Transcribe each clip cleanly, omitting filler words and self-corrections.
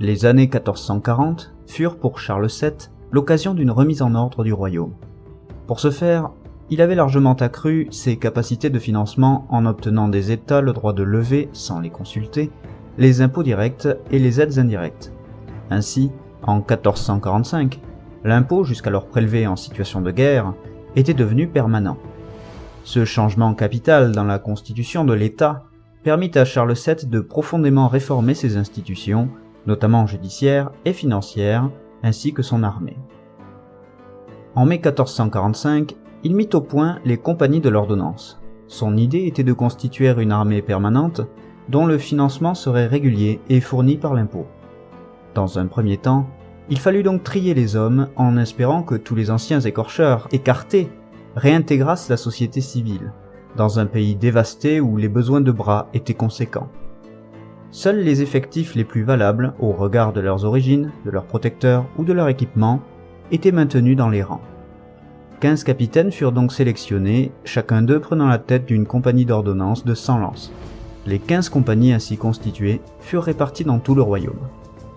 Les années 1440 furent pour Charles VII l'occasion d'une remise en ordre du royaume. Pour ce faire, il avait largement accru ses capacités de financement en obtenant des États le droit de lever, sans les consulter, les impôts directs et les aides indirectes. Ainsi, en 1445, l'impôt, jusqu'alors prélevé en situation de guerre, était devenu permanent. Ce changement capital dans la constitution de l'État permit à Charles VII de profondément réformer ses institutions, notamment judiciaires et financières, ainsi que son armée. En mai 1445, il mit au point les compagnies de l'ordonnance. Son idée était de constituer une armée permanente dont le financement serait régulier et fourni par l'impôt. Dans un premier temps, il fallut donc trier les hommes en espérant que tous les anciens écorcheurs écartés réintégrassent la société civile, dans un pays dévasté où les besoins de bras étaient conséquents. Seuls les effectifs les plus valables, au regard de leurs origines, de leurs protecteurs ou de leur équipement, étaient maintenus dans les rangs. 15 capitaines furent donc sélectionnés, chacun d'eux prenant la tête d'une compagnie d'ordonnance de 100 lances. Les 15 compagnies ainsi constituées furent réparties dans tout le royaume.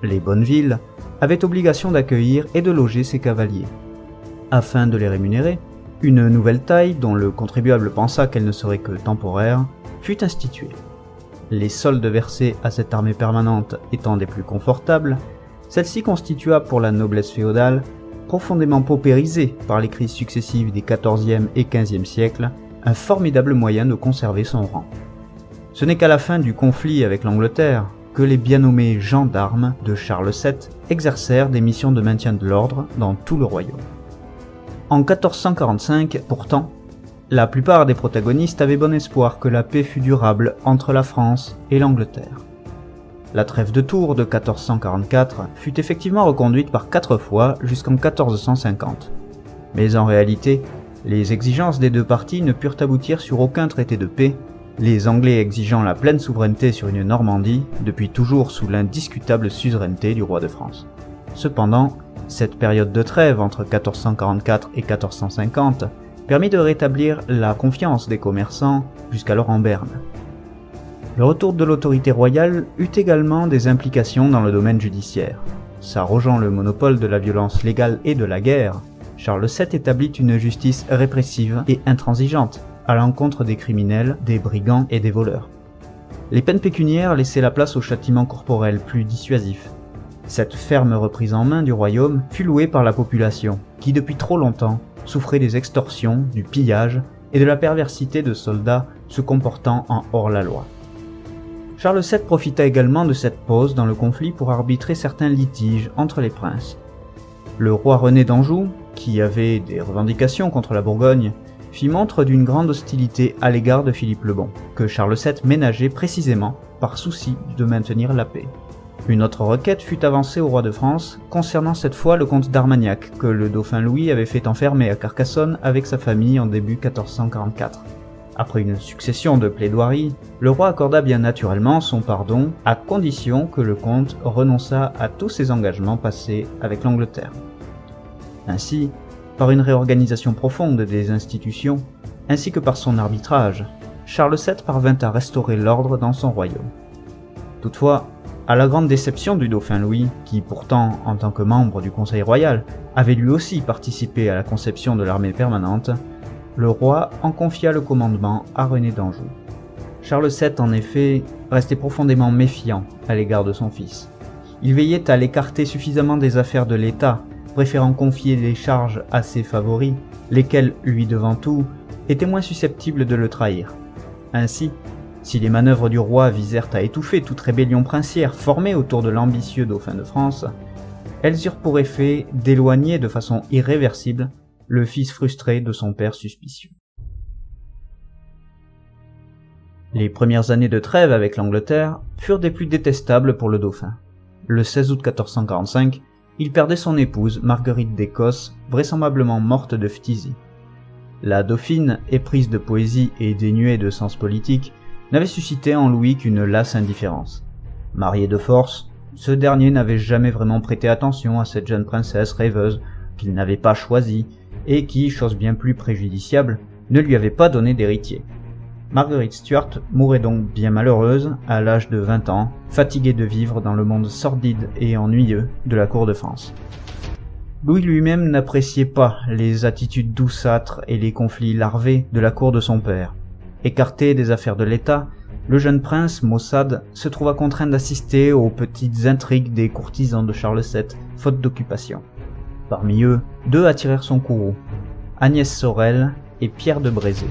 Les bonnes villes avaient obligation d'accueillir et de loger ces cavaliers. Afin de les rémunérer, une nouvelle taille, dont le contribuable pensa qu'elle ne serait que temporaire, fut instituée. Les soldes versés à cette armée permanente étant des plus confortables, celle-ci constitua pour la noblesse féodale, profondément paupérisée par les crises successives des XIVe et XVe siècles, un formidable moyen de conserver son rang. Ce n'est qu'à la fin du conflit avec l'Angleterre que les bien nommés gendarmes de Charles VII exercèrent des missions de maintien de l'ordre dans tout le royaume. En 1445, pourtant, la plupart des protagonistes avaient bon espoir que la paix fût durable entre la France et l'Angleterre. La trêve de Tours de 1444 fut effectivement reconduite par 4 fois jusqu'en 1450. Mais en réalité, les exigences des deux parties ne purent aboutir sur aucun traité de paix, les Anglais exigeant la pleine souveraineté sur une Normandie, depuis toujours sous l'indiscutable suzeraineté du roi de France. Cependant, cette période de trêve entre 1444 et 1450 permit de rétablir la confiance des commerçants jusqu'alors en berne. Le retour de l'autorité royale eut également des implications dans le domaine judiciaire. S'arrogeant le monopole de la violence légale et de la guerre, Charles VII établit une justice répressive et intransigeante à l'encontre des criminels, des brigands et des voleurs. Les peines pécuniaires laissaient la place au châtiment corporel plus dissuasif. Cette ferme reprise en main du royaume fut louée par la population, qui depuis trop longtemps souffrait des extorsions, du pillage et de la perversité de soldats se comportant en hors-la-loi. Charles VII profita également de cette pause dans le conflit pour arbitrer certains litiges entre les princes. Le roi René d'Anjou, qui avait des revendications contre la Bourgogne, fit montre d'une grande hostilité à l'égard de Philippe le Bon, que Charles VII ménageait précisément par souci de maintenir la paix. Une autre requête fut avancée au roi de France, concernant cette fois le comte d'Armagnac, que le dauphin Louis avait fait enfermer à Carcassonne avec sa famille en début 1444. Après une succession de plaidoiries, le roi accorda bien naturellement son pardon, à condition que le comte renonçât à tous ses engagements passés avec l'Angleterre. Ainsi, par une réorganisation profonde des institutions, ainsi que par son arbitrage, Charles VII parvint à restaurer l'ordre dans son royaume. Toutefois, à la grande déception du dauphin Louis, qui pourtant, en tant que membre du Conseil royal, avait lui aussi participé à la conception de l'armée permanente, le roi en confia le commandement à René d'Anjou. Charles VII, en effet, restait profondément méfiant à l'égard de son fils. Il veillait à l'écarter suffisamment des affaires de l'État, préférant confier les charges à ses favoris, lesquels, lui devant tout, étaient moins susceptibles de le trahir. Ainsi, si les manœuvres du roi visèrent à étouffer toute rébellion princière formée autour de l'ambitieux dauphin de France, elles eurent pour effet d'éloigner de façon irréversible le fils frustré de son père suspicieux. Les premières années de trêve avec l'Angleterre furent des plus détestables pour le dauphin. Le 16 août 1445, il perdait son épouse, Marguerite d'Écosse, vraisemblablement morte de phtisie. La dauphine, éprise de poésie et dénuée de sens politique, n'avait suscité en Louis qu'une lasse indifférence. Marié de force, ce dernier n'avait jamais vraiment prêté attention à cette jeune princesse rêveuse qu'il n'avait pas choisie et qui, chose bien plus préjudiciable, ne lui avait pas donné d'héritier. Marguerite Stuart mourait donc bien malheureuse à l'âge de 20 ans, fatiguée de vivre dans le monde sordide et ennuyeux de la cour de France. Louis lui-même n'appréciait pas les attitudes douceâtres et les conflits larvés de la cour de son père. Écarté des affaires de l'État, le jeune prince, maussade, se trouva contraint d'assister aux petites intrigues des courtisans de Charles VII, faute d'occupation. Parmi eux, 2 attirèrent son courroux, Agnès Sorel et Pierre de Brézé.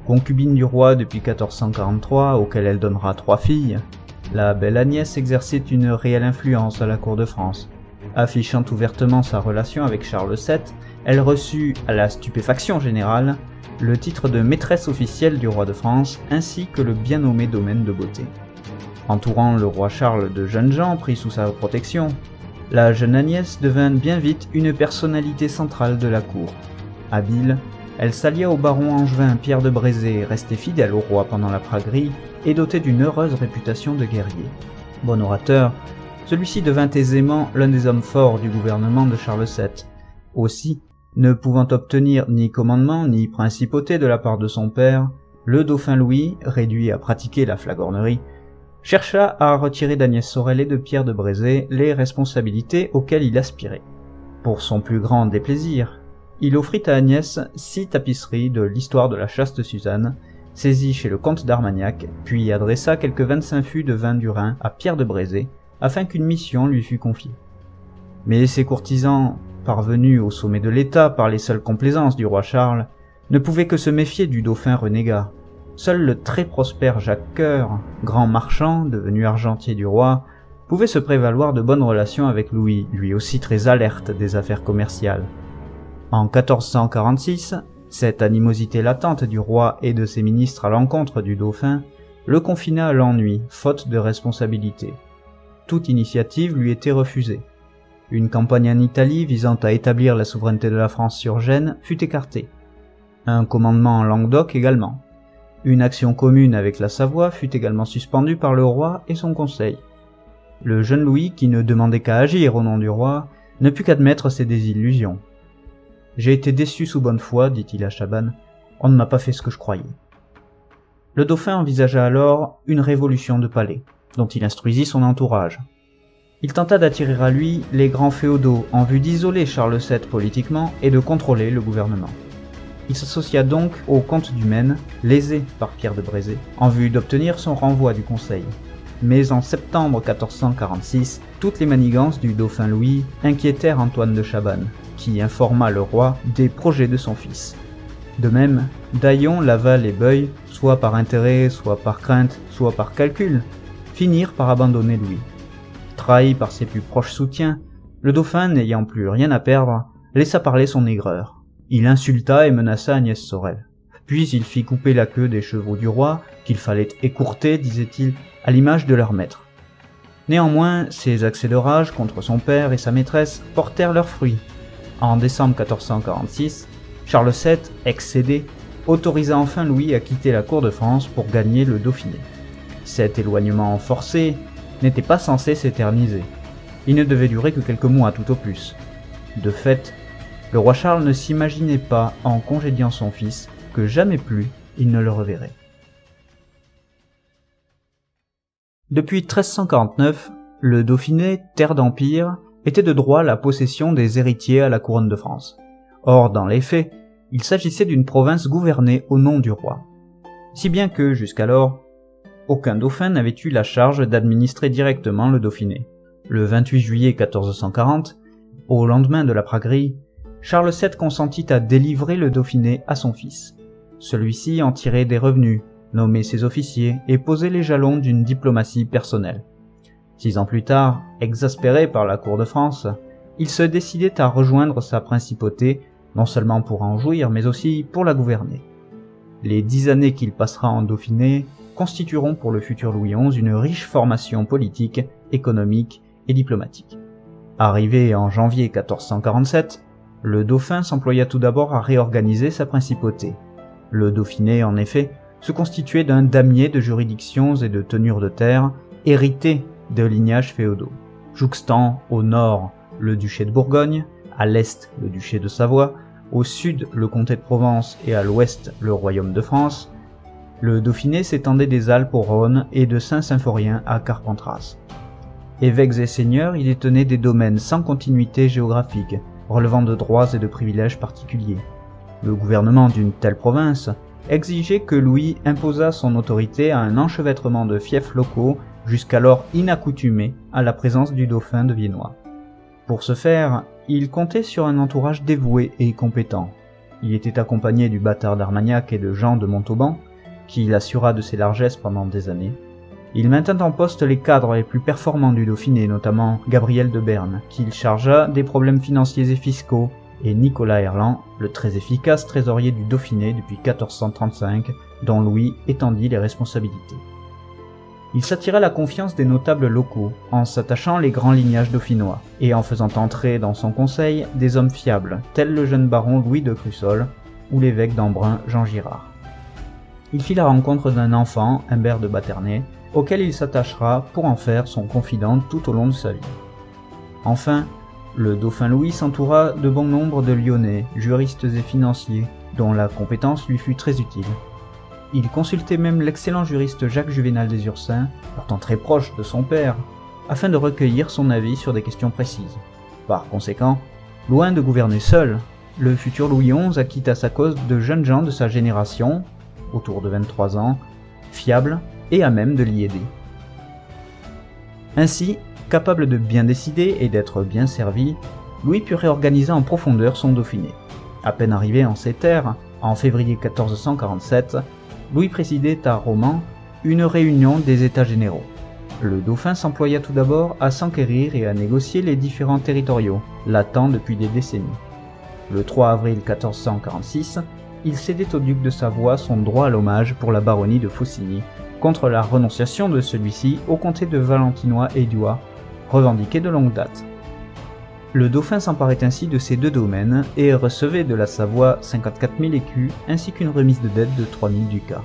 Concubine du roi depuis 1443, auquel elle donnera 3 filles, la belle Agnès exerçait une réelle influence à la cour de France. Affichant ouvertement sa relation avec Charles VII, elle reçut, à la stupéfaction générale, le titre de maîtresse officielle du roi de France, ainsi que le bien nommé domaine de beauté. Entourant le roi Charles de jeunes gens pris sous sa protection, la jeune Agnès devint bien vite une personnalité centrale de la cour. Habile, elle s'allia au baron angevin Pierre de Brézé, resté fidèle au roi pendant la praguerie et doté d'une heureuse réputation de guerrier. Bon orateur, celui-ci devint aisément l'un des hommes forts du gouvernement de Charles VII. Aussi, ne pouvant obtenir ni commandement ni principauté de la part de son père, le dauphin Louis, réduit à pratiquer la flagornerie, chercha à retirer d'Agnès Sorel et de Pierre de Brézé les responsabilités auxquelles il aspirait. Pour son plus grand déplaisir, il offrit à Agnès 6 tapisseries de l'histoire de la chaste Suzanne, saisies chez le comte d'Armagnac, puis adressa quelques 25 fûts de vin du Rhin à Pierre de Brézé, afin qu'une mission lui fût confiée. Mais ces courtisans, parvenus au sommet de l'État par les seules complaisances du roi Charles, ne pouvaient que se méfier du dauphin renégat. Seul le très prospère Jacques Cœur, grand marchand, devenu argentier du roi, pouvait se prévaloir de bonnes relations avec Louis, lui aussi très alerte des affaires commerciales. En 1446, cette animosité latente du roi et de ses ministres à l'encontre du dauphin le confina à l'ennui, faute de responsabilité. Toute initiative lui était refusée. Une campagne en Italie visant à établir la souveraineté de la France sur Gênes fut écartée. Un commandement en Languedoc également. Une action commune avec la Savoie fut également suspendue par le roi et son conseil. Le jeune Louis, qui ne demandait qu'à agir au nom du roi, ne put qu'admettre ses désillusions. « J'ai été déçu sous bonne foi, dit-il à Chabannes, on ne m'a pas fait ce que je croyais. » Le dauphin envisagea alors une révolution de palais, dont il instruisit son entourage. Il tenta d'attirer à lui les grands féodaux en vue d'isoler Charles VII politiquement et de contrôler le gouvernement. Il s'associa donc au comte du Maine, lésé par Pierre de Brézé, en vue d'obtenir son renvoi du conseil. Mais en septembre 1446, toutes les manigances du dauphin Louis inquiétèrent Antoine de Chabannes, qui informa le roi des projets de son fils. De même, Daillon, Laval et Beuil, soit par intérêt, soit par crainte, soit par calcul, finirent par abandonner Louis. Trahi par ses plus proches soutiens, le dauphin, n'ayant plus rien à perdre, laissa parler son aigreur. Il insulta et menaça Agnès Sorel. Puis il fit couper la queue des chevaux du roi, qu'il fallait écourter, disait-il, à l'image de leur maître. Néanmoins, ces accès de rage contre son père et sa maîtresse portèrent leurs fruits. En décembre 1446, Charles VII, excédé, autorisa enfin Louis à quitter la cour de France pour gagner le Dauphiné. Cet éloignement forcé n'était pas censé s'éterniser. Il ne devait durer que quelques mois tout au plus. De fait, le roi Charles ne s'imaginait pas, en congédiant son fils, que jamais plus il ne le reverrait. Depuis 1349, le Dauphiné, terre d'empire, était de droit la possession des héritiers à la couronne de France. Or, dans les faits, il s'agissait d'une province gouvernée au nom du roi. Si bien que, jusqu'alors, aucun dauphin n'avait eu la charge d'administrer directement le Dauphiné. Le 28 juillet 1440, au lendemain de la praguerie, Charles VII consentit à délivrer le Dauphiné à son fils. Celui-ci en tirait des revenus, nommait ses officiers et posait les jalons d'une diplomatie personnelle. 6 ans plus tard, exaspéré par la cour de France, il se décidait à rejoindre sa principauté, non seulement pour en jouir, mais aussi pour la gouverner. Les 10 années qu'il passera en Dauphiné constitueront pour le futur Louis XI une riche formation politique, économique et diplomatique. Arrivé en janvier 1447, le dauphin s'employa tout d'abord à réorganiser sa principauté. Le Dauphiné, en effet, se constituait d'un damier de juridictions et de tenures de terre hérités de lignages féodaux, jouxtant au nord le duché de Bourgogne, à l'est le duché de Savoie, au sud le comté de Provence et à l'ouest le royaume de France. Le Dauphiné s'étendait des Alpes au Rhône et de Saint-Symphorien à Carpentras. Évêques et seigneurs y détenaient des domaines sans continuité géographique, relevant de droits et de privilèges particuliers. Le gouvernement d'une telle province exigeait que Louis imposât son autorité à un enchevêtrement de fiefs locaux jusqu'alors inaccoutumés à la présence du dauphin de Viennois. Pour ce faire, il comptait sur un entourage dévoué et compétent. Il était accompagné du bâtard d'Armagnac et de Jean de Montauban, qui l'assura de ses largesses pendant des années. Il maintint en poste les cadres les plus performants du Dauphiné, notamment Gabriel de Berne, qu'il chargea des problèmes financiers et fiscaux, et Nicolas Herland, le très efficace trésorier du Dauphiné depuis 1435, dont Louis étendit les responsabilités. Il s'attira la confiance des notables locaux, en s'attachant les grands lignages dauphinois, et en faisant entrer dans son conseil des hommes fiables, tels le jeune baron Louis de Crussol, ou l'évêque d'Embrun Jean Girard. Il fit la rencontre d'un enfant, Humbert de Baternay, auquel il s'attachera pour en faire son confident tout au long de sa vie. Enfin, le dauphin Louis s'entoura de bon nombre de Lyonnais, juristes et financiers, dont la compétence lui fut très utile. Il consultait même l'excellent juriste Jacques Juvénal des Ursins, pourtant très proche de son père, afin de recueillir son avis sur des questions précises. Par conséquent, loin de gouverner seul, le futur Louis XI acquit à sa cause de jeunes gens de sa génération, autour de 23 ans, fiables et à même de l'y aider. Ainsi, capable de bien décider et d'être bien servi, Louis put réorganiser en profondeur son Dauphiné. À peine arrivé en ces terres, en février 1447, Louis présidait à Romans une réunion des États généraux. Le dauphin s'employa tout d'abord à s'enquérir et à négocier les différends territoriaux, latents depuis des décennies. Le 3 avril 1446, il cédait au duc de Savoie son droit à l'hommage pour la baronnie de Faucigny, contre la renonciation de celui-ci au comté de Valentinois-Édouard, revendiqué de longue date. Le dauphin s'emparait ainsi de ces deux domaines et recevait de la Savoie 54 000 écus ainsi qu'une remise de dette de 3 000 ducats.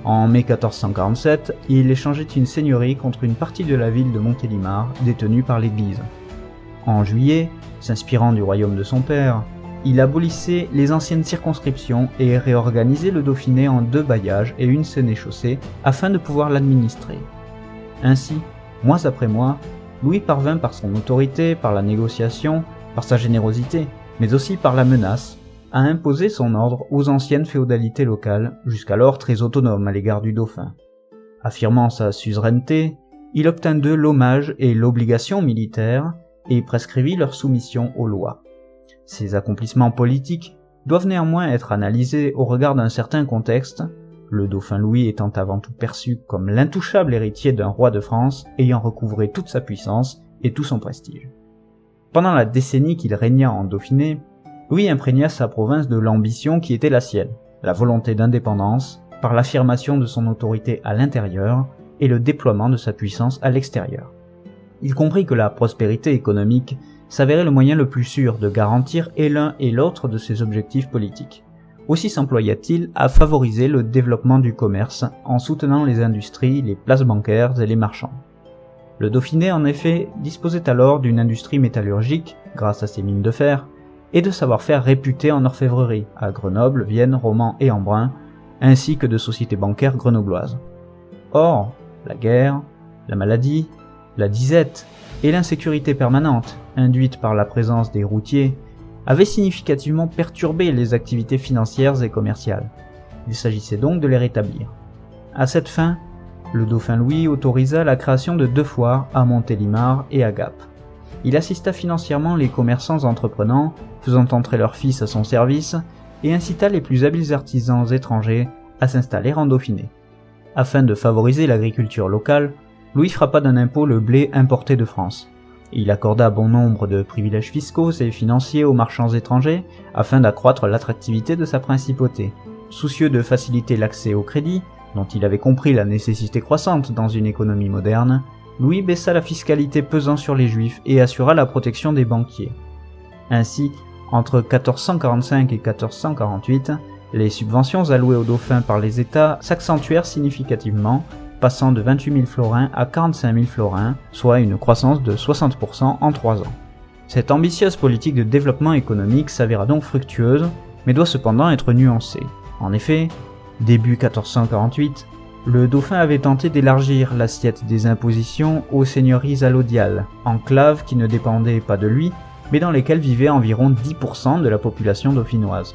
En mai 1447, il échangeait une seigneurie contre une partie de la ville de Montélimar détenue par l'Église. En juillet, s'inspirant du royaume de son père, il abolissait les anciennes circonscriptions et réorganisait le Dauphiné en 2 bailliages et une sénéchaussée afin de pouvoir l'administrer. Ainsi, mois après mois, Louis parvint par son autorité, par la négociation, par sa générosité, mais aussi par la menace, à imposer son ordre aux anciennes féodalités locales, jusqu'alors très autonomes à l'égard du dauphin. Affirmant sa suzeraineté, il obtint d'eux l'hommage et l'obligation militaire et prescrivit leur soumission aux lois. Ces accomplissements politiques doivent néanmoins être analysés au regard d'un certain contexte, le dauphin Louis étant avant tout perçu comme l'intouchable héritier d'un roi de France ayant recouvré toute sa puissance et tout son prestige. Pendant la décennie qu'il régna en Dauphiné, Louis imprégna sa province de l'ambition qui était la sienne, la volonté d'indépendance, par l'affirmation de son autorité à l'intérieur et le déploiement de sa puissance à l'extérieur. Il comprit que la prospérité économique s'avérait le moyen le plus sûr de garantir et l'un et l'autre de ses objectifs politiques. Aussi s'employa-t-il à favoriser le développement du commerce en soutenant les industries, les places bancaires et les marchands. Le Dauphiné, en effet, disposait alors d'une industrie métallurgique, grâce à ses mines de fer, et de savoir-faire réputés en orfèvrerie, à Grenoble, Vienne, Romans et Embrun, ainsi que de sociétés bancaires grenobloises. Or, la guerre, la maladie, la disette et l'insécurité permanente, induite par la présence des routiers, avaient significativement perturbé les activités financières et commerciales. Il s'agissait donc de les rétablir. À cette fin, le dauphin Louis autorisa la création de 2 foires à Montélimar et à Gap. Il assista financièrement les commerçants entreprenants, faisant entrer leurs fils à son service, et incita les plus habiles artisans étrangers à s'installer en Dauphiné. Afin de favoriser l'agriculture locale, Louis frappa d'un impôt le blé importé de France. Il accorda bon nombre de privilèges fiscaux et financiers aux marchands étrangers afin d'accroître l'attractivité de sa principauté. Soucieux de faciliter l'accès au crédit, dont il avait compris la nécessité croissante dans une économie moderne, Louis baissa la fiscalité pesant sur les Juifs et assura la protection des banquiers. Ainsi, entre 1445 et 1448, les subventions allouées aux dauphins par les États s'accentuèrent significativement, passant de 28 000 florins à 45 000 florins, soit une croissance de 60% en 3 ans. Cette ambitieuse politique de développement économique s'avéra donc fructueuse, mais doit cependant être nuancée. En effet, Début 1448, le dauphin avait tenté d'élargir l'assiette des impositions aux seigneuries allodiales, enclaves qui ne dépendaient pas de lui, mais dans lesquelles vivaient environ 10% de la population dauphinoise.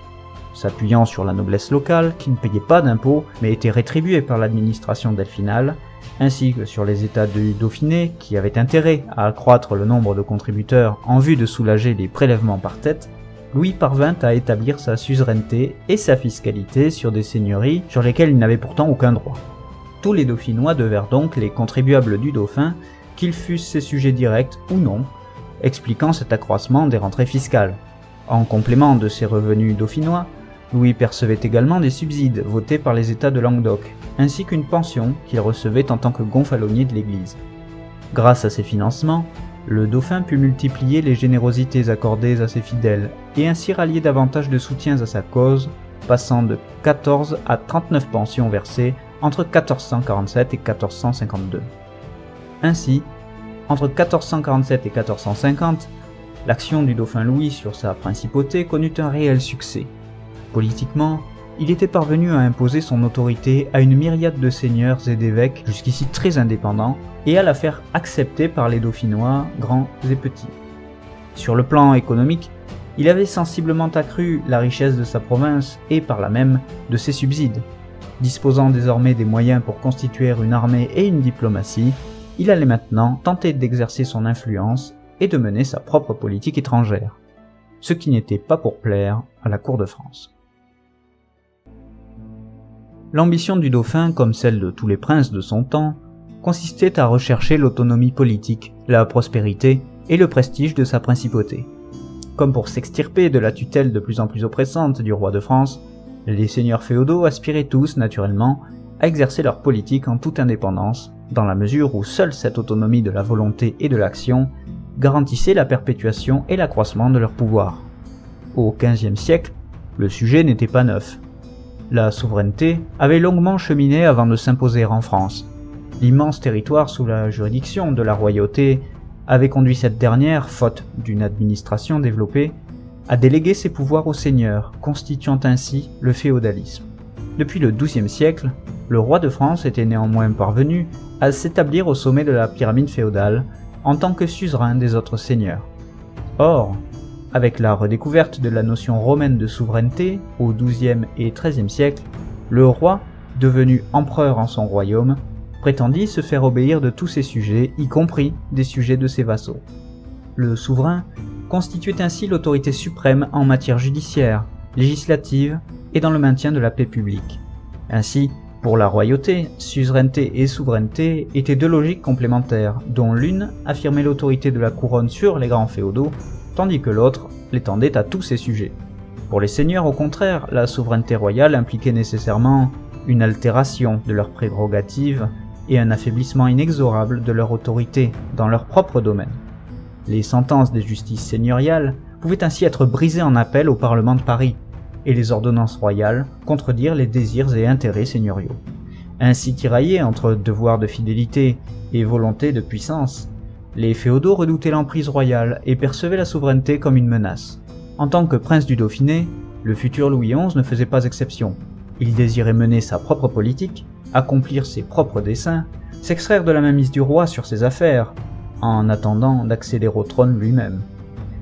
S'appuyant sur la noblesse locale, qui ne payait pas d'impôts, mais était rétribuée par l'administration delphinale, ainsi que sur les États du Dauphiné, qui avaient intérêt à accroître le nombre de contributeurs en vue de soulager les prélèvements par tête, Louis parvint à établir sa suzeraineté et sa fiscalité sur des seigneuries sur lesquelles il n'avait pourtant aucun droit. Tous les Dauphinois devinrent donc les contribuables du dauphin, qu'ils fussent ses sujets directs ou non, expliquant cet accroissement des rentrées fiscales. En complément de ses revenus dauphinois, Louis percevait également des subsides votés par les États de Languedoc, ainsi qu'une pension qu'il recevait en tant que gonfalonier de l'Église. Grâce à ces financements, le dauphin put multiplier les générosités accordées à ses fidèles et ainsi rallier davantage de soutiens à sa cause, passant de 14 à 39 pensions versées entre 1447 et 1452. Ainsi, entre 1447 et 1450, l'action du dauphin Louis sur sa principauté connut un réel succès. Politiquement, il était parvenu à imposer son autorité à une myriade de seigneurs et d'évêques jusqu'ici très indépendants et à la faire accepter par les Dauphinois, grands et petits. Sur le plan économique, il avait sensiblement accru la richesse de sa province et par là même de ses subsides. Disposant désormais des moyens pour constituer une armée et une diplomatie, il allait maintenant tenter d'exercer son influence et de mener sa propre politique étrangère, ce qui n'était pas pour plaire à la cour de France. L'ambition du dauphin, comme celle de tous les princes de son temps, consistait à rechercher l'autonomie politique, la prospérité et le prestige de sa principauté. Comme pour s'extirper de la tutelle de plus en plus oppressante du roi de France, les seigneurs féodaux aspiraient tous, naturellement, à exercer leur politique en toute indépendance, dans la mesure où seule cette autonomie de la volonté et de l'action garantissait la perpétuation et l'accroissement de leur pouvoir. Au XVe siècle, le sujet n'était pas neuf. La souveraineté avait longuement cheminé avant de s'imposer en France. L'immense territoire sous la juridiction de la royauté avait conduit cette dernière, faute d'une administration développée, à déléguer ses pouvoirs aux seigneurs, constituant ainsi le féodalisme. Depuis le XIIe siècle, le roi de France était néanmoins parvenu à s'établir au sommet de la pyramide féodale en tant que suzerain des autres seigneurs. Or, avec la redécouverte de la notion romaine de souveraineté au XIIe et XIIIe siècle, le roi, devenu empereur en son royaume, prétendit se faire obéir de tous ses sujets, y compris des sujets de ses vassaux. Le souverain constituait ainsi l'autorité suprême en matière judiciaire, législative et dans le maintien de la paix publique. Ainsi, pour la royauté, suzeraineté et souveraineté étaient deux logiques complémentaires, dont l'une affirmait l'autorité de la couronne sur les grands féodaux, tandis que l'autre l'étendait à tous ses sujets. Pour les seigneurs, au contraire, la souveraineté royale impliquait nécessairement une altération de leurs prérogatives et un affaiblissement inexorable de leur autorité dans leur propre domaine. Les sentences des justices seigneuriales pouvaient ainsi être brisées en appel au Parlement de Paris, et les ordonnances royales contredire les désirs et intérêts seigneuriaux. Ainsi tiraillés entre devoir de fidélité et volonté de puissance, les féodaux redoutaient l'emprise royale et percevaient la souveraineté comme une menace. En tant que prince du Dauphiné, le futur Louis XI ne faisait pas exception. Il désirait mener sa propre politique, accomplir ses propres desseins, s'extraire de la mainmise du roi sur ses affaires, en attendant d'accéder au trône lui-même.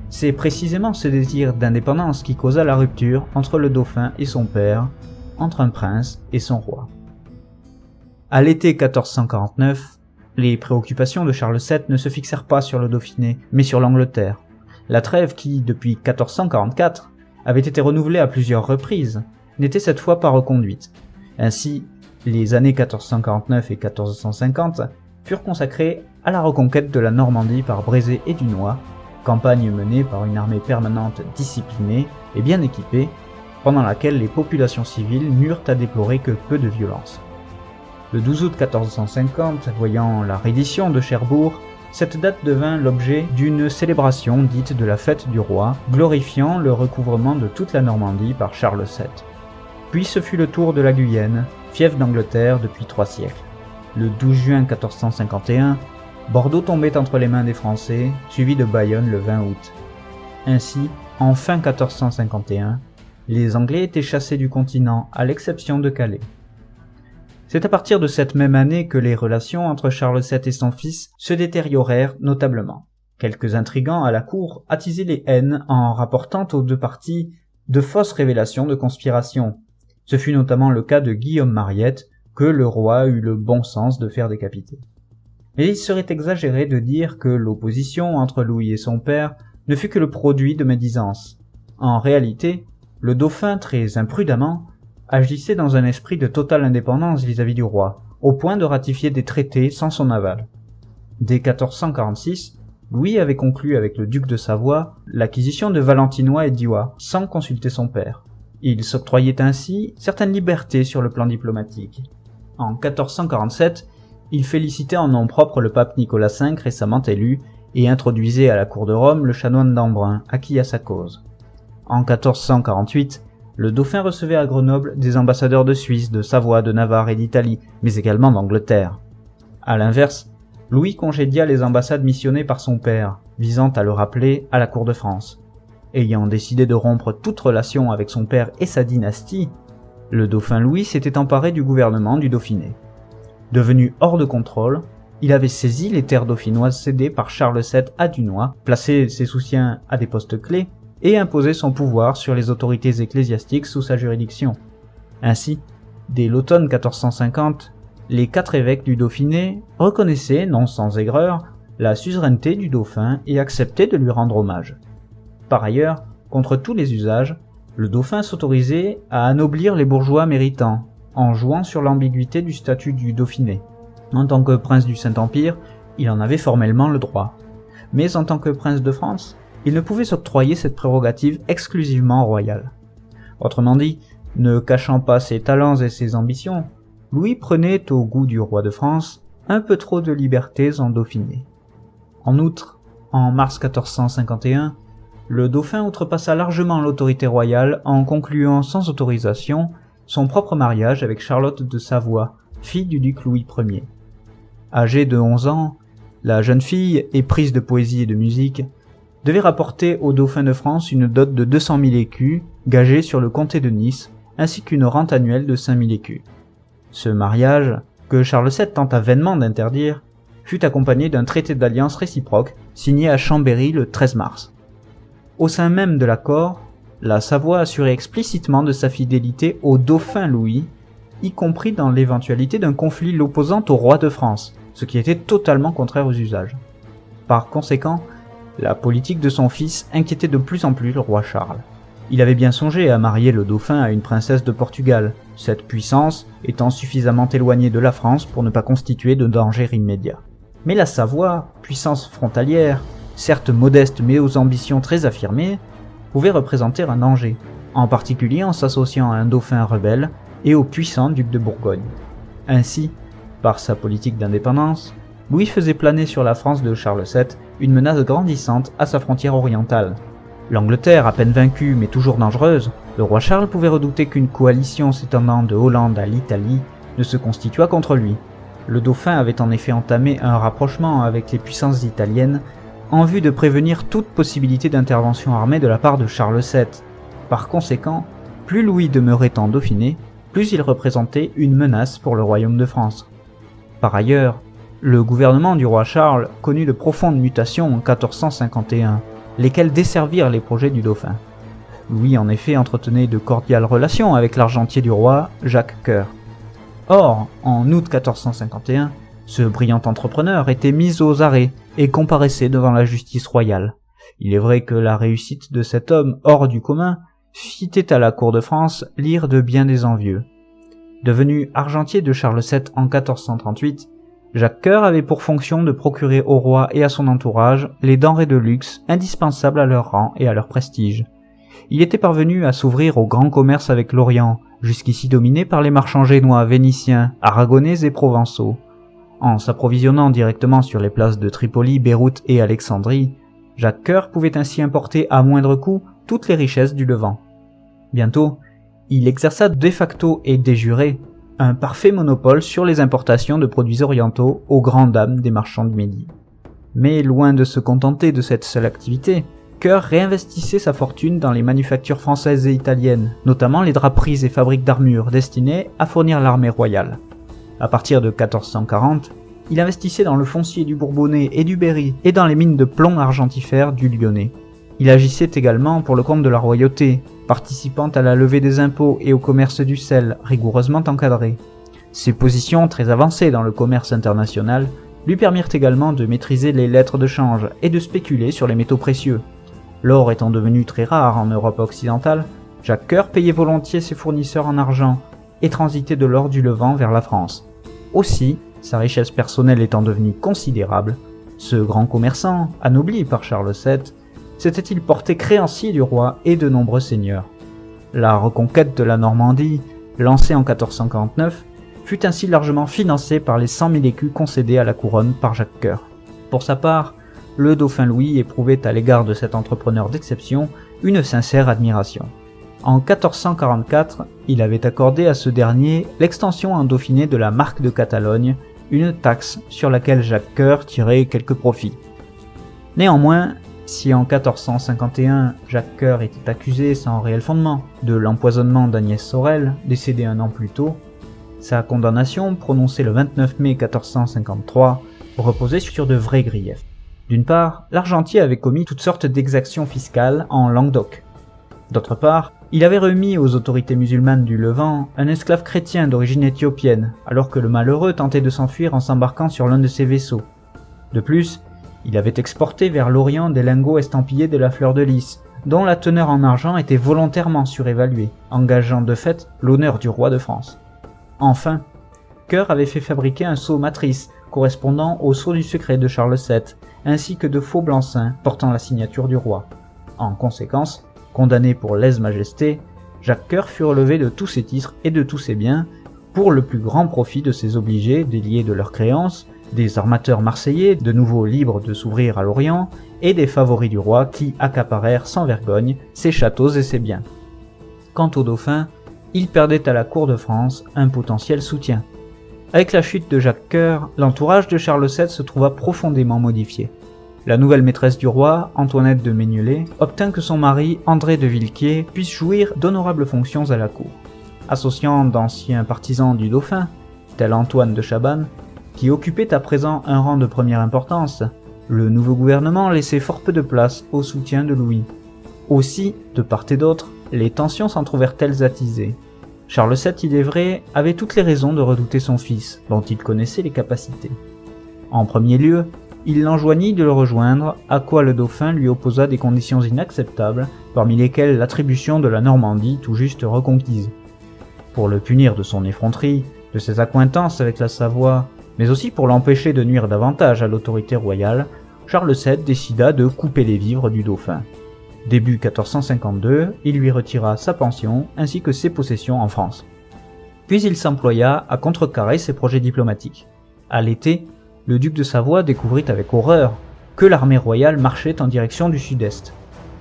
C'est précisément ce désir d'indépendance qui causa la rupture entre le dauphin et son père, entre un prince et son roi. À l'été 1449, les préoccupations de Charles VII ne se fixèrent pas sur le Dauphiné, mais sur l'Angleterre. La trêve qui, depuis 1444, avait été renouvelée à plusieurs reprises, n'était cette fois pas reconduite. Ainsi, les années 1449 et 1450 furent consacrées à la reconquête de la Normandie par Brézé et Dunois, campagne menée par une armée permanente disciplinée et bien équipée, pendant laquelle les populations civiles n'eurent à déplorer que peu de violence. Le 12 août 1450, voyant la reddition de Cherbourg, cette date devint l'objet d'une célébration dite de la fête du roi, glorifiant le recouvrement de toute la Normandie par Charles VII. Puis ce fut le tour de la Guyenne, fief d'Angleterre depuis 3 siècles. Le 12 juin 1451, Bordeaux tombait entre les mains des Français, suivi de Bayonne le 20 août. Ainsi, en fin 1451, les Anglais étaient chassés du continent à l'exception de Calais. C'est à partir de cette même année que les relations entre Charles VII et son fils se détériorèrent notablement. Quelques intrigants à la cour attisaient les haines en rapportant aux deux parties de fausses révélations de conspiration. Ce fut notamment le cas de Guillaume Mariette, que le roi eut le bon sens de faire décapiter. Mais il serait exagéré de dire que l'opposition entre Louis et son père ne fut que le produit de médisance. En réalité, le dauphin, très imprudemment, agissait dans un esprit de totale indépendance vis-à-vis du roi, au point de ratifier des traités sans son aval. Dès 1446, Louis avait conclu avec le duc de Savoie l'acquisition de Valentinois et d'Ivoire, sans consulter son père. Il s'octroyait ainsi certaines libertés sur le plan diplomatique. En 1447, il félicitait en nom propre le pape Nicolas V récemment élu et introduisait à la cour de Rome le chanoine d'Embrun, acquis à sa cause. En 1448, le dauphin recevait à Grenoble des ambassadeurs de Suisse, de Savoie, de Navarre et d'Italie, mais également d'Angleterre. À l'inverse, Louis congédia les ambassades missionnées par son père, visant à le rappeler à la cour de France. Ayant décidé de rompre toute relation avec son père et sa dynastie, le dauphin Louis s'était emparé du gouvernement du Dauphiné. Devenu hors de contrôle, il avait saisi les terres dauphinoises cédées par Charles VII à Dunois, placé ses soutiens à des postes clés et imposé son pouvoir sur les autorités ecclésiastiques sous sa juridiction. Ainsi, dès l'automne 1450, les 4 évêques du Dauphiné reconnaissaient, non sans aigreur, la suzeraineté du dauphin et acceptaient de lui rendre hommage. Par ailleurs, contre tous les usages, le dauphin s'autorisait à anoblir les bourgeois méritants, en jouant sur l'ambiguïté du statut du Dauphiné. En tant que prince du Saint-Empire, il en avait formellement le droit. Mais en tant que prince de France, il ne pouvait s'octroyer cette prérogative exclusivement royale. Autrement dit, ne cachant pas ses talents et ses ambitions, Louis prenait, au goût du roi de France, un peu trop de libertés en Dauphiné. En outre, en mars 1451, le dauphin outrepassa largement l'autorité royale en concluant sans autorisation son propre mariage avec Charlotte de Savoie, fille du duc Louis Ier. Âgée de 11 ans, la jeune fille, éprise de poésie et de musique, devait rapporter au dauphin de France une dot de 200 000 écus, gagée sur le comté de Nice, ainsi qu'une rente annuelle de 5 000 écus. Ce mariage, que Charles VII tenta vainement d'interdire, fut accompagné d'un traité d'alliance réciproque signé à Chambéry le 13 mars. Au sein même de l'accord, la Savoie assurait explicitement de sa fidélité au dauphin Louis, y compris dans l'éventualité d'un conflit l'opposant au roi de France, ce qui était totalement contraire aux usages. Par conséquent, la politique de son fils inquiétait de plus en plus le roi Charles. Il avait bien songé à marier le dauphin à une princesse de Portugal, cette puissance étant suffisamment éloignée de la France pour ne pas constituer de danger immédiat. Mais la Savoie, puissance frontalière, certes modeste mais aux ambitions très affirmées, pouvait représenter un danger, en particulier en s'associant à un dauphin rebelle et au puissant duc de Bourgogne. Ainsi, par sa politique d'indépendance, Louis faisait planer sur la France de Charles VII une menace grandissante à sa frontière orientale. L'Angleterre, à peine vaincue mais toujours dangereuse, le roi Charles pouvait redouter qu'une coalition s'étendant de Hollande à l'Italie ne se constituât contre lui. Le dauphin avait en effet entamé un rapprochement avec les puissances italiennes en vue de prévenir toute possibilité d'intervention armée de la part de Charles VII. Par conséquent, plus Louis demeurait en Dauphiné, plus il représentait une menace pour le royaume de France. Par ailleurs, le gouvernement du roi Charles connut de profondes mutations en 1451, lesquelles desservirent les projets du dauphin. Louis en effet entretenait de cordiales relations avec l'argentier du roi, Jacques Coeur. Or, en août 1451, ce brillant entrepreneur était mis aux arrêts et comparaissait devant la justice royale. Il est vrai que la réussite de cet homme hors du commun suscitait à la cour de France l'ire de bien des envieux. Devenu argentier de Charles VII en 1438, Jacques Coeur avait pour fonction de procurer au roi et à son entourage les denrées de luxe indispensables à leur rang et à leur prestige. Il était parvenu à s'ouvrir au grand commerce avec l'Orient, jusqu'ici dominé par les marchands génois, vénitiens, aragonais et provençaux. En s'approvisionnant directement sur les places de Tripoli, Beyrouth et Alexandrie, Jacques Coeur pouvait ainsi importer à moindre coût toutes les richesses du Levant. Bientôt, il exerça de facto et de jure un parfait monopole sur les importations de produits orientaux aux grandes dames des marchands de Midi. Mais loin de se contenter de cette seule activité, Coeur réinvestissait sa fortune dans les manufactures françaises et italiennes, notamment les draperies et fabriques d'armures destinées à fournir l'armée royale. À partir de 1440, il investissait dans le foncier du Bourbonnais et du Berry et dans les mines de plomb argentifère du Lyonnais. Il agissait également pour le compte de la royauté, participant à la levée des impôts et au commerce du sel, rigoureusement encadré. Ses positions très avancées dans le commerce international lui permirent également de maîtriser les lettres de change et de spéculer sur les métaux précieux. L'or étant devenu très rare en Europe occidentale, Jacques Coeur payait volontiers ses fournisseurs en argent et transitait de l'or du Levant vers la France. Aussi, sa richesse personnelle étant devenue considérable, ce grand commerçant, anobli par Charles VII, s'était-il porté créancier du roi et de nombreux seigneurs. La reconquête de la Normandie, lancée en 1449, fut ainsi largement financée par les 100 000 écus concédés à la couronne par Jacques Coeur. Pour sa part, le dauphin Louis éprouvait à l'égard de cet entrepreneur d'exception une sincère admiration. En 1444, il avait accordé à ce dernier l'extension en Dauphiné de la Marque de Catalogne, une taxe sur laquelle Jacques Coeur tirait quelques profits. Néanmoins, si en 1451, Jacques Coeur était accusé sans réel fondement de l'empoisonnement d'Agnès Sorel, décédée un an plus tôt, sa condamnation, prononcée le 29 mai 1453, reposait sur de vrais griefs. D'une part, l'argentier avait commis toutes sortes d'exactions fiscales en Languedoc. D'autre part, il avait remis aux autorités musulmanes du Levant un esclave chrétien d'origine éthiopienne, alors que le malheureux tentait de s'enfuir en s'embarquant sur l'un de ses vaisseaux. De plus, il avait exporté vers l'Orient des lingots estampillés de la fleur de lys, dont la teneur en argent était volontairement surévaluée, engageant de fait l'honneur du roi de France. Enfin, Coeur avait fait fabriquer un sceau matrice correspondant au sceau du secret de Charles VII, ainsi que de faux blancs-seings portant la signature du roi. En conséquence, condamné pour lèse-majesté, Jacques Coeur fut relevé de tous ses titres et de tous ses biens, pour le plus grand profit de ses obligés déliés de leurs créances, des armateurs marseillais de nouveau libres de s'ouvrir à l'Orient, et des favoris du roi qui accaparèrent sans vergogne ses châteaux et ses biens. Quant au dauphin, il perdait à la cour de France un potentiel soutien. Avec la chute de Jacques Coeur, l'entourage de Charles VII se trouva profondément modifié. La nouvelle maîtresse du roi, Antoinette de Maignelet, obtint que son mari, André de Villequier, puisse jouir d'honorables fonctions à la cour. Associant d'anciens partisans du dauphin, tel Antoine de Chabannes, qui occupait à présent un rang de première importance, le nouveau gouvernement laissait fort peu de place au soutien de Louis. Aussi, de part et d'autre, les tensions s'en trouvèrent-elles attisées. Charles VII, il est vrai, avait toutes les raisons de redouter son fils, dont il connaissait les capacités. En premier lieu, il l'enjoignit de le rejoindre, à quoi le dauphin lui opposa des conditions inacceptables, parmi lesquelles l'attribution de la Normandie tout juste reconquise. Pour le punir de son effronterie, de ses accointances avec la Savoie, mais aussi pour l'empêcher de nuire davantage à l'autorité royale, Charles VII décida de couper les vivres du dauphin. Début 1452, il lui retira sa pension ainsi que ses possessions en France. Puis il s'employa à contrecarrer ses projets diplomatiques. À l'été, le duc de Savoie découvrit avec horreur que l'armée royale marchait en direction du sud-est.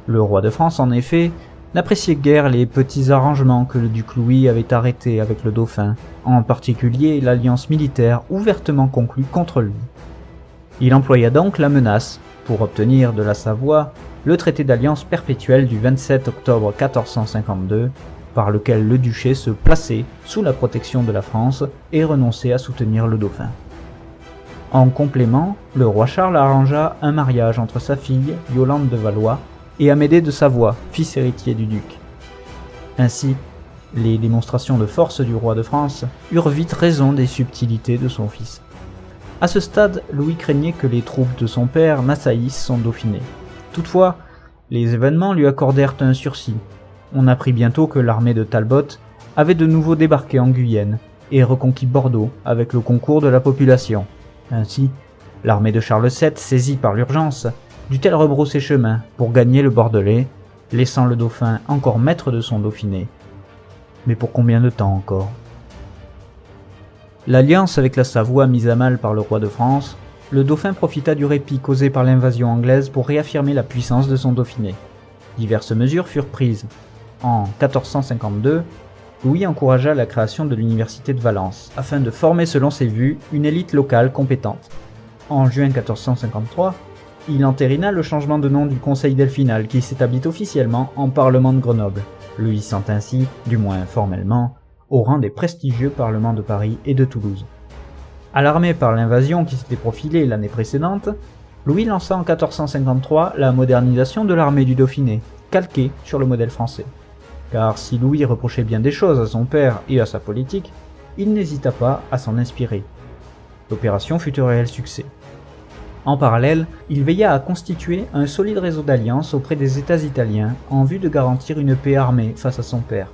Le roi de France, en effet, n'appréciait guère les petits arrangements que le duc Louis avait arrêtés avec le dauphin, en particulier l'alliance militaire ouvertement conclue contre lui. Il employa donc la menace pour obtenir de la Savoie le traité d'alliance perpétuelle du 27 octobre 1452, par lequel le duché se plaçait sous la protection de la France et renonçait à soutenir le dauphin. En complément, le roi Charles arrangea un mariage entre sa fille, Yolande de Valois, et Amédée de Savoie, fils héritier du duc. Ainsi, les démonstrations de force du roi de France eurent vite raison des subtilités de son fils. À ce stade, Louis craignait que les troupes de son père n'assaillissent son Dauphiné. Toutefois, les événements lui accordèrent un sursis. On apprit bientôt que l'armée de Talbot avait de nouveau débarqué en Guyenne et reconquis Bordeaux avec le concours de la population. Ainsi, l'armée de Charles VII, saisie par l'urgence, dut-elle rebrousser chemin pour gagner le Bordelais, laissant le dauphin encore maître de son Dauphiné. Mais pour combien de temps encore ? L'alliance avec la Savoie mise à mal par le roi de France, le dauphin profita du répit causé par l'invasion anglaise pour réaffirmer la puissance de son Dauphiné. Diverses mesures furent prises. En 1452, Louis encouragea la création de l'université de Valence, afin de former selon ses vues une élite locale compétente. En juin 1453, il entérina le changement de nom du Conseil delphinal qui s'établit officiellement en Parlement de Grenoble, le hissant ainsi, du moins formellement, au rang des prestigieux parlements de Paris et de Toulouse. Alarmé par l'invasion qui s'était profilée l'année précédente, Louis lança en 1453 la modernisation de l'armée du Dauphiné, calquée sur le modèle français. Car si Louis reprochait bien des choses à son père et à sa politique, il n'hésita pas à s'en inspirer. L'opération fut un réel succès. En parallèle, il veilla à constituer un solide réseau d'alliances auprès des États italiens en vue de garantir une paix armée face à son père.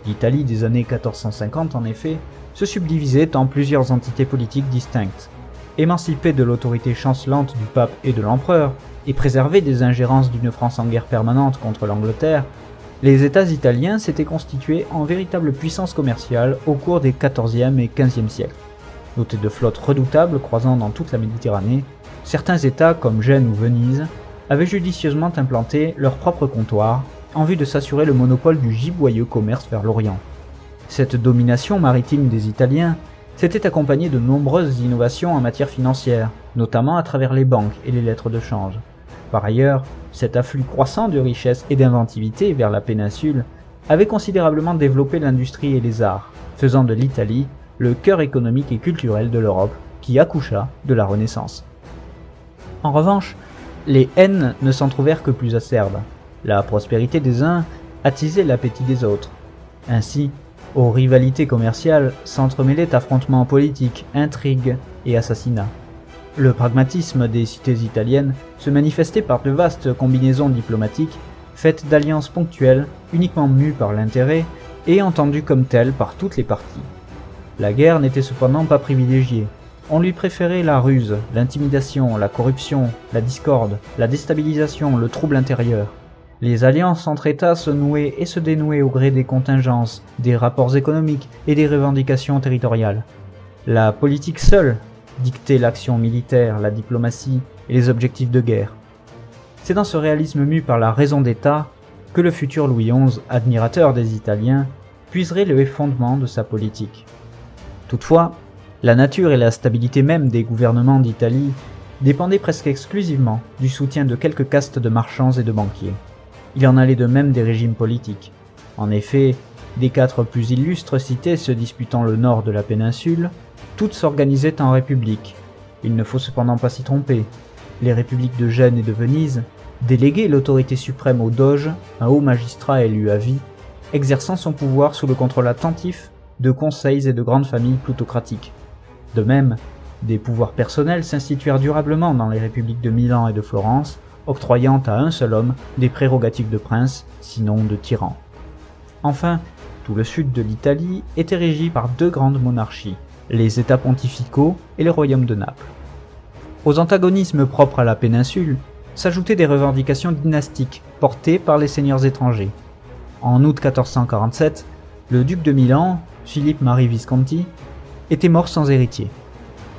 L'Italie des années 1450, en effet, se subdivisait en plusieurs entités politiques distinctes. Émancipée de l'autorité chancelante du pape et de l'empereur, et préservée des ingérences d'une France en guerre permanente contre l'Angleterre, les États italiens s'étaient constitués en véritable puissance commerciale au cours des XIVe et XVe siècles. Dotés de flottes redoutables croisant dans toute la Méditerranée, certains États comme Gênes ou Venise avaient judicieusement implanté leur propre comptoir en vue de s'assurer le monopole du giboyeux commerce vers l'Orient. Cette domination maritime des Italiens s'était accompagnée de nombreuses innovations en matière financière, notamment à travers les banques et les lettres de change. Par ailleurs, cet afflux croissant de richesse et d'inventivité vers la péninsule avait considérablement développé l'industrie et les arts, faisant de l'Italie le cœur économique et culturel de l'Europe qui accoucha de la Renaissance. En revanche, les haines ne s'en trouvèrent que plus acerbes. La prospérité des uns attisait l'appétit des autres. Ainsi, aux rivalités commerciales s'entremêlaient affrontements politiques, intrigues et assassinats. Le pragmatisme des cités italiennes se manifestait par de vastes combinaisons diplomatiques, faites d'alliances ponctuelles, uniquement mues par l'intérêt et entendues comme telles par toutes les parties. La guerre n'était cependant pas privilégiée. On lui préférait la ruse, l'intimidation, la corruption, la discorde, la déstabilisation, le trouble intérieur. Les alliances entre États se nouaient et se dénouaient au gré des contingences, des rapports économiques et des revendications territoriales. La politique seule dictait l'action militaire, la diplomatie et les objectifs de guerre. C'est dans ce réalisme mu par la raison d'État que le futur Louis XI, admirateur des Italiens, puiserait le fondement de sa politique. Toutefois, la nature et la stabilité même des gouvernements d'Italie dépendaient presque exclusivement du soutien de quelques castes de marchands et de banquiers. Il en allait de même des régimes politiques. En effet, des 4 plus illustres cités se disputant le nord de la péninsule, toutes s'organisaient en républiques. Il ne faut cependant pas s'y tromper. Les républiques de Gênes et de Venise déléguaient l'autorité suprême au doge, un haut magistrat élu à vie, exerçant son pouvoir sous le contrôle attentif de conseils et de grandes familles plutocratiques. De même, des pouvoirs personnels s'instituèrent durablement dans les républiques de Milan et de Florence, octroyant à un seul homme des prérogatives de prince, sinon de tyran. Enfin, tout le sud de l'Italie était régi par 2 grandes monarchies, les États pontificaux et le royaume de Naples. Aux antagonismes propres à la péninsule s'ajoutaient des revendications dynastiques portées par les seigneurs étrangers. En août 1447, le duc de Milan, Philippe-Marie Visconti, était mort sans héritier.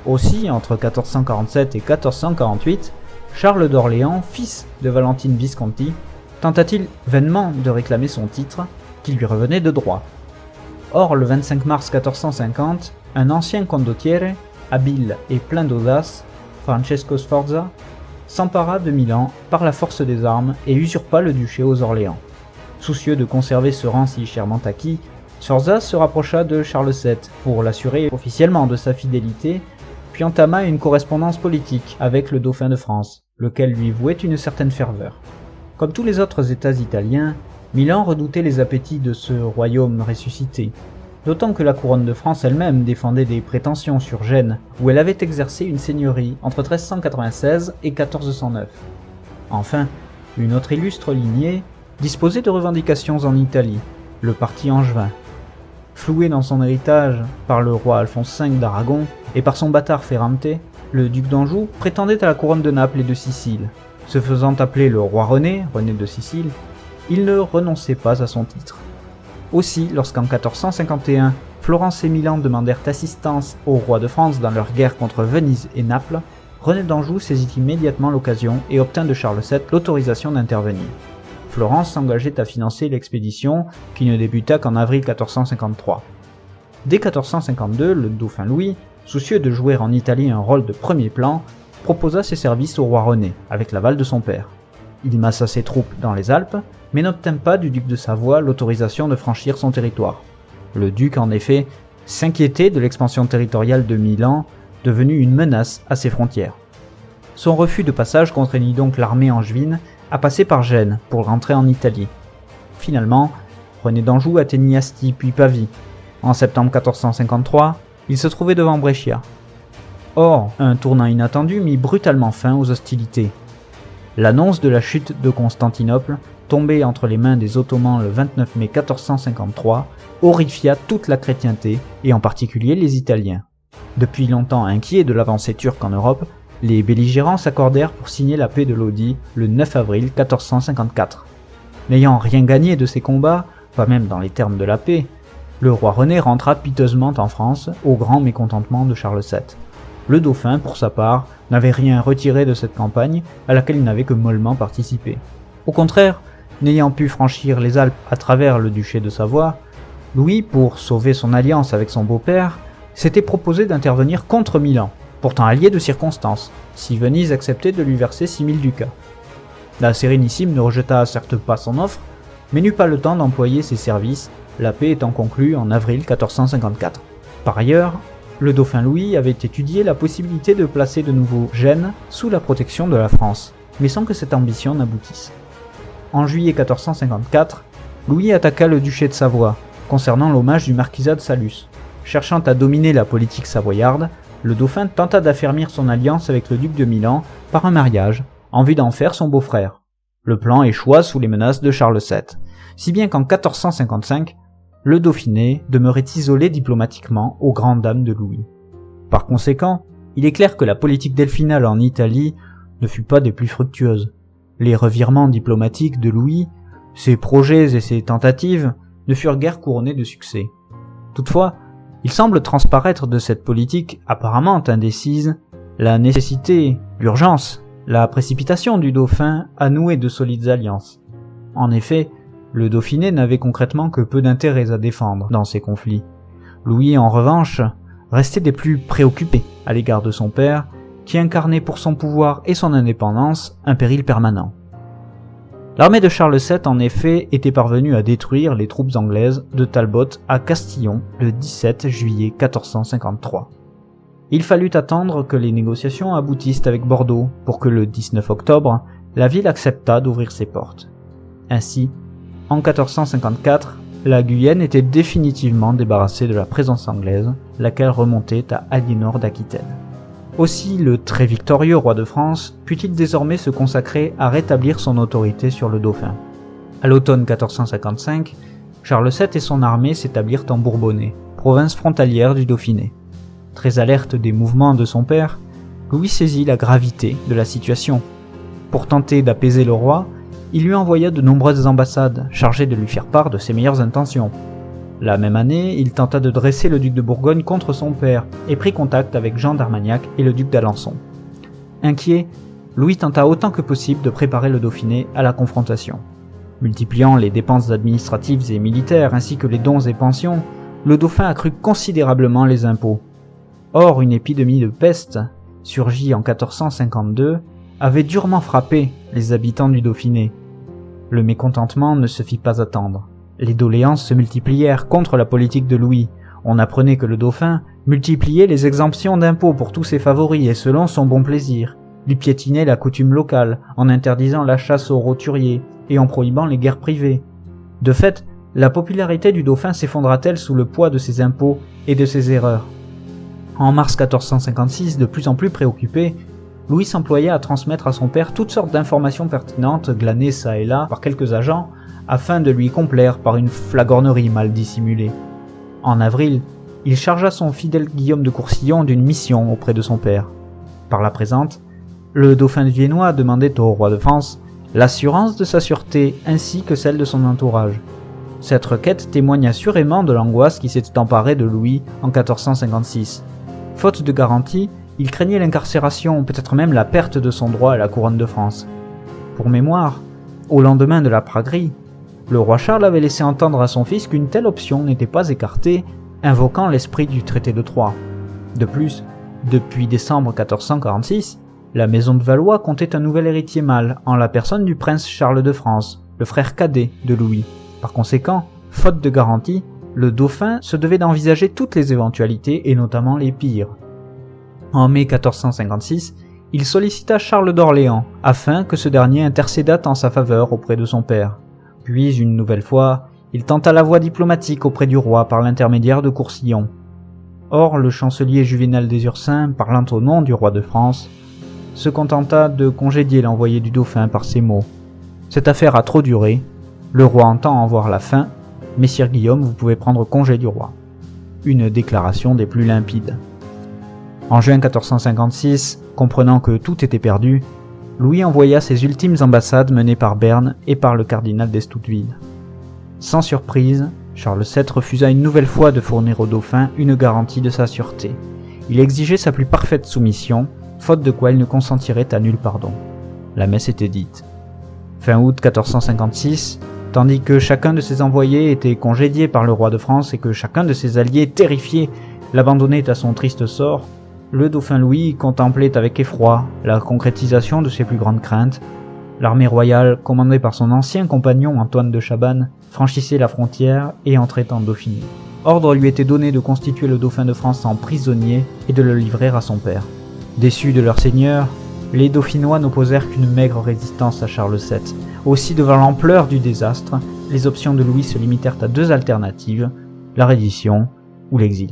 Aussi, entre 1447 et 1448, Charles d'Orléans, fils de Valentine Visconti, tenta-t-il vainement de réclamer son titre, qui lui revenait de droit. Or, le 25 mars 1450, un ancien condottiere, habile et plein d'audace, Francesco Sforza, s'empara de Milan par la force des armes et usurpa le duché aux Orléans. Soucieux de conserver ce rang si chèrement acquis, Sforza se rapprocha de Charles VII pour l'assurer officiellement de sa fidélité, puis entama une correspondance politique avec le dauphin de France, lequel lui vouait une certaine ferveur. Comme tous les autres États italiens, Milan redoutait les appétits de ce royaume ressuscité, d'autant que la couronne de France elle-même défendait des prétentions sur Gênes, où elle avait exercé une seigneurie entre 1396 et 1409. Enfin, une autre illustre lignée disposait de revendications en Italie, le parti angevin. Floué dans son héritage par le roi Alphonse V d'Aragon et par son bâtard Ferrante, le duc d'Anjou prétendait à la couronne de Naples et de Sicile. Se faisant appeler le roi René de Sicile, il ne renonçait pas à son titre. Aussi, lorsqu'en 1451, Florence et Milan demandèrent assistance au roi de France dans leur guerre contre Venise et Naples, René d'Anjou saisit immédiatement l'occasion et obtint de Charles VII l'autorisation d'intervenir. Florence s'engageait à financer l'expédition qui ne débuta qu'en avril 1453. Dès 1452, le dauphin Louis, soucieux de jouer en Italie un rôle de premier plan, proposa ses services au roi René, avec l'aval de son père. Il massa ses troupes dans les Alpes, mais n'obtint pas du duc de Savoie l'autorisation de franchir son territoire. Le duc, en effet, s'inquiétait de l'expansion territoriale de Milan, devenu une menace à ses frontières. Son refus de passage contraignit donc l'armée angevine à passer par Gênes pour rentrer en Italie. Finalement, René d'Anjou atteignit Asti puis Pavie. En septembre 1453, il se trouvait devant Brescia. Or, un tournant inattendu mit brutalement fin aux hostilités. L'annonce de la chute de Constantinople, tombée entre les mains des Ottomans le 29 mai 1453, horrifia toute la chrétienté et en particulier les Italiens. Depuis longtemps inquiets de l'avancée turque en Europe, les belligérants s'accordèrent pour signer la paix de Lodi le 9 avril 1454. N'ayant rien gagné de ces combats, pas même dans les termes de la paix, le roi René rentra piteusement en France au grand mécontentement de Charles VII. Le dauphin, pour sa part, n'avait rien retiré de cette campagne à laquelle il n'avait que mollement participé. Au contraire, n'ayant pu franchir les Alpes à travers le duché de Savoie, Louis, pour sauver son alliance avec son beau-père, s'était proposé d'intervenir contre Milan, pourtant allié de circonstance, si Venise acceptait de lui verser 6000 ducats. La Sérénissime ne rejeta certes pas son offre, mais n'eut pas le temps d'employer ses services, la paix étant conclue en avril 1454. Par ailleurs, le dauphin Louis avait étudié la possibilité de placer de nouveau Gênes sous la protection de la France, mais sans que cette ambition n'aboutisse. En juillet 1454, Louis attaqua le duché de Savoie, concernant l'hommage du marquisat de Saluces. Cherchant à dominer la politique savoyarde, le dauphin tenta d'affermir son alliance avec le duc de Milan par un mariage, en vue d'en faire son beau-frère. Le plan échoua sous les menaces de Charles VII, si bien qu'en 1455, le Dauphiné demeurait isolé diplomatiquement aux grandes dames de Louis. Par conséquent, il est clair que la politique delphinale en Italie ne fut pas des plus fructueuses. Les revirements diplomatiques de Louis, ses projets et ses tentatives ne furent guère couronnés de succès. Toutefois, il semble transparaître de cette politique apparemment indécise la nécessité, l'urgence, la précipitation du dauphin à nouer de solides alliances. En effet, le Dauphiné n'avait concrètement que peu d'intérêts à défendre dans ces conflits. Louis, en revanche, restait des plus préoccupé à l'égard de son père, qui incarnait pour son pouvoir et son indépendance un péril permanent. L'armée de Charles VII, en effet, était parvenue à détruire les troupes anglaises de Talbot à Castillon le 17 juillet 1453. Il fallut attendre que les négociations aboutissent avec Bordeaux pour que le 19 octobre, la ville acceptât d'ouvrir ses portes. Ainsi, en 1454, la Guyenne était définitivement débarrassée de la présence anglaise, laquelle remontait à Aliénor d'Aquitaine. Aussi le très victorieux roi de France put-il désormais se consacrer à rétablir son autorité sur le Dauphin. À l'automne 1455, Charles VII et son armée s'établirent en Bourbonnais, province frontalière du Dauphiné. Très alerte des mouvements de son père, Louis saisit la gravité de la situation. Pour tenter d'apaiser le roi, il lui envoya de nombreuses ambassades chargées de lui faire part de ses meilleures intentions. La même année, il tenta de dresser le duc de Bourgogne contre son père et prit contact avec Jean d'Armagnac et le duc d'Alençon. Inquiet, Louis tenta autant que possible de préparer le Dauphiné à la confrontation. Multipliant les dépenses administratives et militaires ainsi que les dons et pensions, le dauphin accrut considérablement les impôts. Or, une épidémie de peste, surgie en 1452, avait durement frappé les habitants du Dauphiné. Le mécontentement ne se fit pas attendre. Les doléances se multiplièrent contre la politique de Louis. On apprenait que le dauphin multipliait les exemptions d'impôts pour tous ses favoris et selon son bon plaisir. Il piétinait la coutume locale en interdisant la chasse aux roturiers et en prohibant les guerres privées. De fait, la popularité du dauphin s'effondra-t-elle sous le poids de ses impôts et de ses erreurs. En mars 1456, de plus en plus préoccupé, Louis s'employa à transmettre à son père toutes sortes d'informations pertinentes glanées çà et là par quelques agents, afin de lui complaire par une flagornerie mal dissimulée. En avril, il chargea son fidèle Guillaume de Courcillon d'une mission auprès de son père. Par la présente, le dauphin viennois demandait au roi de France l'assurance de sa sûreté ainsi que celle de son entourage. Cette requête témoigne assurément de l'angoisse qui s'était emparée de Louis en 1456. Faute de garantie, il craignait l'incarcération, peut-être même la perte de son droit à la couronne de France. Pour mémoire, au lendemain de la praguerie, le roi Charles avait laissé entendre à son fils qu'une telle option n'était pas écartée, invoquant l'esprit du traité de Troyes. De plus, depuis décembre 1446, la maison de Valois comptait un nouvel héritier mâle en la personne du prince Charles de France, le frère cadet de Louis. Par conséquent, faute de garantie, le dauphin se devait d'envisager toutes les éventualités et notamment les pires. En mai 1456, il sollicita Charles d'Orléans afin que ce dernier intercédât en sa faveur auprès de son père. Puis, une nouvelle fois, il tenta la voie diplomatique auprès du roi par l'intermédiaire de Courcillon. Or, le chancelier Juvénal des Ursins, parlant au nom du roi de France, se contenta de congédier l'envoyé du dauphin par ces mots. « Cette affaire a trop duré, le roi entend en voir la fin, Messire Guillaume, vous pouvez prendre congé du roi. » Une déclaration des plus limpides. En juin 1456, comprenant que tout était perdu, Louis envoya ses ultimes ambassades menées par Berne et par le cardinal d'Estouteville. Sans surprise, Charles VII refusa une nouvelle fois de fournir au dauphin une garantie de sa sûreté. Il exigeait sa plus parfaite soumission, faute de quoi il ne consentirait à nul pardon. La messe était dite. Fin août 1456, tandis que chacun de ses envoyés était congédié par le roi de France et que chacun de ses alliés, terrifiés, l'abandonnait à son triste sort, le dauphin Louis contemplait avec effroi la concrétisation de ses plus grandes craintes. L'armée royale, commandée par son ancien compagnon Antoine de Chabannes, franchissait la frontière et entrait en Dauphiné. Ordre lui était donné de constituer le dauphin de France en prisonnier et de le livrer à son père. Déçus de leur seigneur, les Dauphinois n'opposèrent qu'une maigre résistance à Charles VII. Aussi, devant l'ampleur du désastre, les options de Louis se limitèrent à deux alternatives, la reddition ou l'exil.